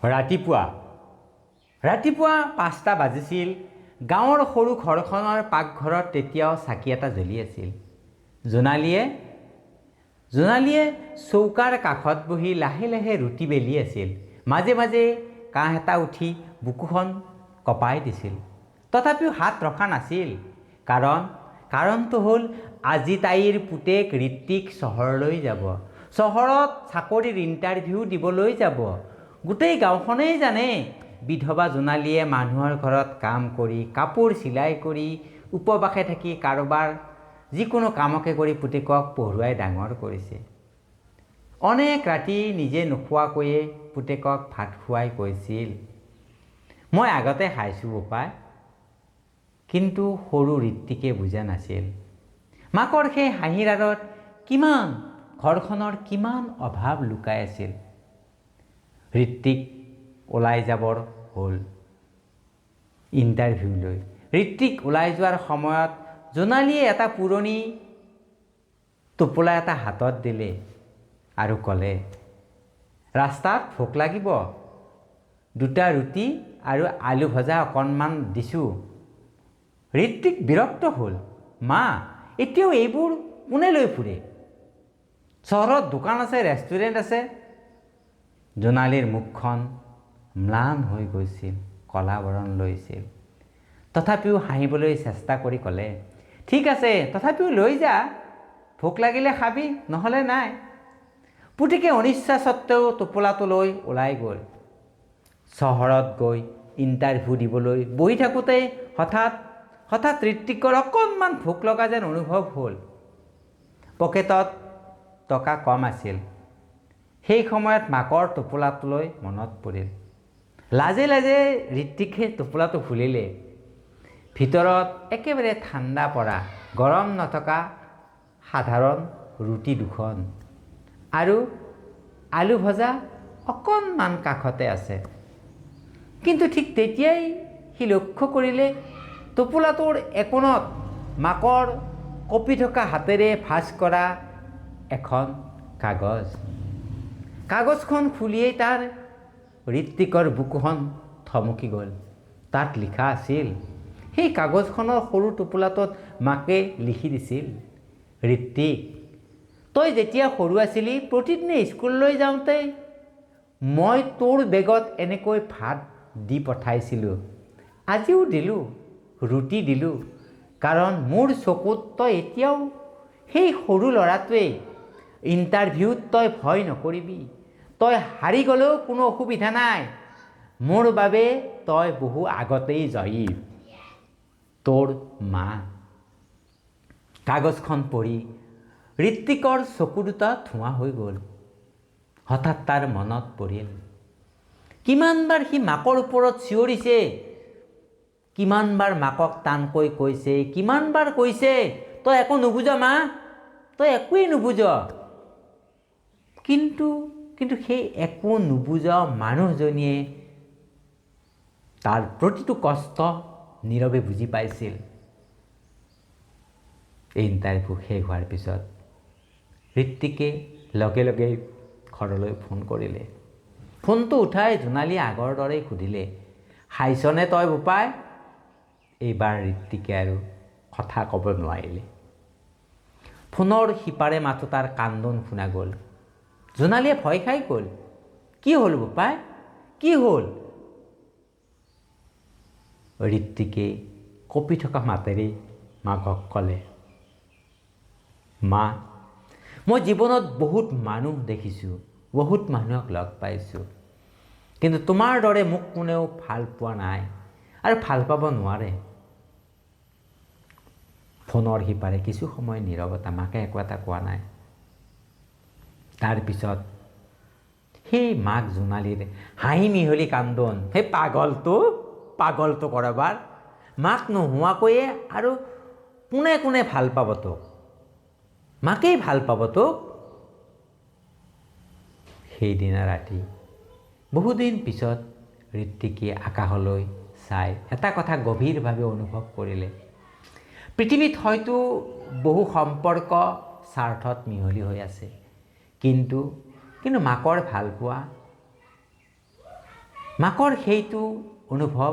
ৰাতিপুৱা 5টা বাজিছিল। গাঁৱৰ সৰু ঘৰখনৰ পাকঘৰত তেতিয়াও চাকি এটা জ্বলি আছিল। জোনালীয়ে চৌকাৰ কাষত বহি লাহে লাহে ৰুটি বেলি আছিল। মাজে মাজে কাঁহ এটা উঠি বুকুখন কঁপাই দিছিল। তথাপিও হাত ৰখা নাছিল। কাৰণটো হ'ল আজি তাইৰ পুতেক ঋত্বিক চহৰলৈ যাব। চহৰত চাকৰিৰ ইণ্টাৰভিউ দিবলৈ যাব। গোটেই গাঁওখনেই জানে বিধৱা জোনালীয়ে মানুহৰ ঘৰত কাম কৰি, কাপোৰ চিলাই কৰি, উপবাসে থাকি কাৰোবাৰ যিকোনো কামকে কৰি পুতেকক পঢ়ুৱাই ডাঙৰ কৰিছে। অনেক ৰাতি নিজে নোখোৱাকৈয়ে পুতেকক ভাত খুৱাই কৈছিল, মই আগতে খাইছোঁ বোপাই। কিন্তু সৰু ঋত্বিকে বুজা নাছিল মাকৰ সেই হাঁহিৰ আঁৰত ঘৰখনৰ কিমান অভাৱ লুকাই আছিল। ঋত্বিক ওলাই যাবৰ হ'ল ইণ্টাৰভিউলৈ। ঋত্বিক ওলাই যোৱাৰ সময়ত জোনালীয়ে এটা পুৰণি টোপোলা এটা হাতত দিলে আৰু ক'লে, ৰাস্তাত ভোক লাগিব, 2টা ৰুটি আৰু আলু ভজা অকণমান দিছোঁ। ঋত্বিক বিৰক্ত হ'ল, মা এতিয়াও এইবোৰ কোনে লৈ ফুৰে? চহৰত দোকান আছে, ৰেষ্টুৰেণ্ট আছে। জোনালীৰ মুখখন ম্লান হৈ গৈছিল, কলা বৰণ লৈছিল। তথাপিও হাঁহিবলৈ চেষ্টা কৰি ক'লে, ঠিক আছে, তথাপিও লৈ যা, ভোক লাগিলে খাবি, নহ'লে নাই। পুতেকে অনিচ্ছা সত্ত্বেও টোপোলাটো লৈ ওলাই গ'ল। চহৰত গৈ ইণ্টাৰভিউ দিবলৈ বহি থাকোঁতে হঠাৎ ঋত্বিকৰ অকণমান ভোক লগা যেন অনুভৱ হ'ল। পকেটত টকা কম আছিল। সেই সময়ত মাকৰ টোপোলাটোলৈ মনত পৰিল। লাজে লাজে ঋত্বিকে টোপোলাটো খুলিলে। ভিতৰত একেবাৰে ঠাণ্ডা পৰা, গৰম নথকা সাধাৰণ ৰুটি 2খন আৰু আলু ভজা অকণমান কাষতে আছে। কিন্তু ঠিক তেতিয়াই সি লক্ষ্য কৰিলে টোপোলাটোৰ একোণত মাকৰ কঁপি থকা হাতেৰে ভাঁজ কৰা এখন কাগজ। কাগজখন খুলিয়েই তাৰ ঋত্বিকৰ বুকুখন থমকি গ'ল। তাত লিখা আছিল, সেই কাগজখনৰ সৰু টোপোলাটোত মাকে লিখি দিছিল, ঋত্বিক, তই যেতিয়া সৰু আছিলি প্ৰতিদিনে স্কুললৈ যাওঁতে মই তোৰ বেগত এনেকৈ ভাত দি পঠাইছিলোঁ। আজিও দিলোঁ, ৰুটি দিলোঁ, কাৰণ মোৰ চকুত তই এতিয়াও সেই সৰু ল'ৰাটোৱেই। ইণ্টাৰভিউত তই ভয় নকৰিবি, তই হাৰি গ'লেও কোনো অসুবিধা নাই, মোৰ বাবে তই বহু আগতেই জয়ী, তোৰ মা। কাগজখন পঢ়ি ঋত্বিকৰ চকু দুটা ধোঁৱা হৈ গ'ল। হঠাৎ তাৰ মনত পৰিল কিমানবাৰ সি মাকৰ ওপৰত চিঞৰিছে, কিমানবাৰ মাকক টানকৈ কৈছে, কিমানবাৰ কৈছে, তই একো নুবুজ মা, তই একোৱেই নুবুজ। কিন্তু সেই একো নুবুজা মানুহজনীয়ে তাৰ প্ৰতিটো কষ্ট নীৰৱে বুজি পাইছিল। ইণ্টাৰভিউ শেষ হোৱাৰ পিছত ঋত্বিকে লগে লগে ঘৰলৈ ফোন কৰিলে। ফোনটো উঠাই জোনালীয়ে আগৰ দৰেই সুধিলে, খাইছনে তই বোপাই? এইবাৰ ঋত্বিকে আৰু কথা ক'ব নোৱাৰিলে। ফোনৰ সিপাৰে মাথো তাৰ কান্দোন শুনা গ'ল। জোনালীয়ে ভয় খাই গ'ল, কি হ'ল বোপাই, কি হ'ল? ঋত্বিকে কঁপি থকা মাতেৰে মাকক ক'লে, মা মই জীৱনত বহুত মানুহ দেখিছোঁ, বহুত মানুহক লগ পাইছোঁ, কিন্তু তোমাৰ দৰে মোক কোনেও ভাল পোৱা নাই আৰু ভাল পাব নোৱাৰে। ফোনৰ সিপাৰে কিছু সময় নীৰৱতা, মাকে একো এটা কোৱা নাই। তাৰপিছত সেই মাক জোনালীৰ হাঁহি মিহলি কান্দোন, সেই পাগলটো কৰবাৰ, মাক নোহোৱাকৈয়ে আৰু কোনে ভাল পাব তোক, মাকেই ভাল পাব তোক। সেইদিনা ৰাতি বহুদিন পিছত ঋত্বিকে আকাশলৈ চাই এটা কথা গভীৰভাৱে অনুভৱ কৰিলে, পৃথিৱীত হয়তো বহু সম্পৰ্ক স্বাৰ্থত মিহলি হৈ আছে, কিন্তু মাকৰ ভালপোৱা মাকৰ সেইটো অনুভৱ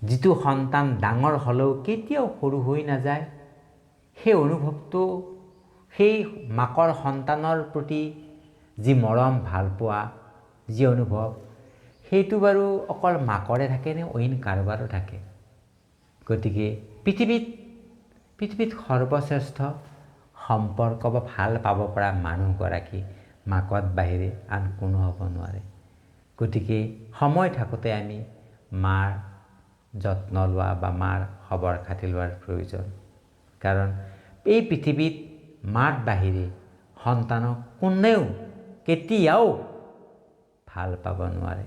যিটো সন্তান ডাঙৰ হ'লেও কেতিয়াও সৰু হৈ নাযায়, সেই অনুভৱটো সেই মাকৰ সন্তানৰ প্ৰতি যি মৰম ভাল পোৱা যি অনুভৱ, সেইটো বাৰু অকল মাকৰে থাকে নে অইন কাৰোবাৰো থাকে? গতিকে পৃথিৱীত সৰ্বশ্ৰেষ্ঠ সম্পৰ্ক বা ভাল পাব পৰা মানুহগৰাকী মাকত বাহিৰে আন কোনো হ'ব নোৱাৰে। গতিকে সময় থাকোঁতে আমি মাৰ যত্ন লোৱা বা মাৰ খবৰ খাতি লোৱাৰ প্ৰয়োজন। কাৰণ এই পৃথিৱীত মাৰ বাহিৰে সন্তানক কোনেও কেতিয়াও ভাল পাব নোৱাৰে।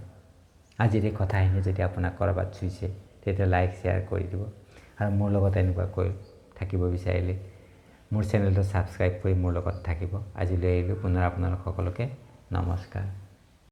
আজিৰ এই কথাখিনি যদি আপোনাক ক'ৰবাত চুইছে তেতিয়া লাইক শ্বেয়াৰ কৰি দিব, আৰু মোৰ লগত এনেকুৱাকৈ থাকিব বিচাৰিলে মোৰ চেনেলটো ছাবস্ক্ৰাইব কৰি মোৰ লগত থাকিব। আজিলৈ আহিলোঁ, পুনৰ আপোনালোক সকলোকে নমস্কাৰ।